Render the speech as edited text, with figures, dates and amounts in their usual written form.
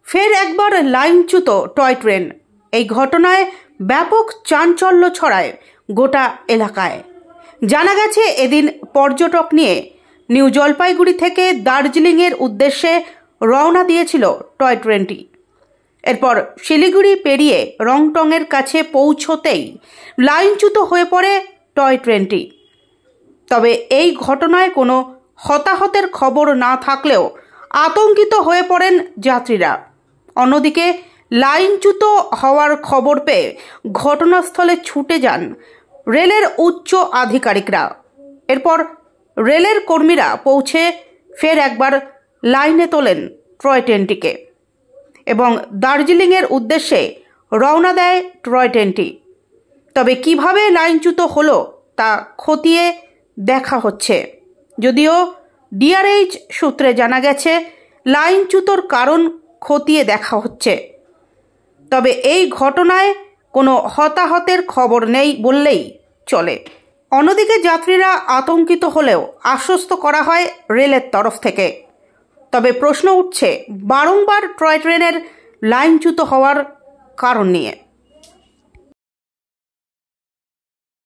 ফের একবার লাইনচ্যুত টয় ট্রেন। এই ঘটনায় ব্যাপক চাঞ্চল্য ছড়ায় গোটা এলাকায়। জানা গেছে, এদিন পর্যটক নিয়ে নিউ জলপাইগুড়ি থেকে দার্জিলিংয়ের উদ্দেশ্যে রওনা দিয়েছিল টয় ট্রেনটি। এরপর শিলিগুড়ি পেরিয়ে রংটংয়ের কাছে পৌঁছতেই লাইনচ্যুত হয়ে পড়ে টয় ট্রেনটি। তবে এই ঘটনায় কোনো হতাহতের খবর না থাকলেও আতঙ্কিত হয়ে পড়েন যাত্রীরা। অন্যদিকে লাইনচ্যুত হওয়ার খবর পেয়ে ঘটনাস্থলে ছুটে যান রেলের উচ্চ আধিকারিকরা। এরপর রেলের কর্মীরা পৌঁছে ফের একবার লাইনে তোলেন টয় ট্রেনটিকে এবং দার্জিলিংয়ের উদ্দেশ্যে রওনা দেয় টয় ট্রেনটি। তবে কিভাবে লাইনচ্যুত হলো তা খতিয়ে দেখা হচ্ছে। যদিও ডিআরএইচ সূত্রে জানা গেছে, লাইনচ্যুতর কারণ খতিয়ে দেখা হচ্ছে। তবে এই ঘটনায় কোনো হতাহতের খবর নেই বললেই চলে। অন্যদিকে যাত্রীরা আতঙ্কিত হলেও আশ্বস্ত করা হয় রেলের তরফ থেকে। তবে প্রশ্ন উঠছে বারংবার টয় ট্রেনের লাইনচ্যুত হওয়ার কারণ নিয়ে।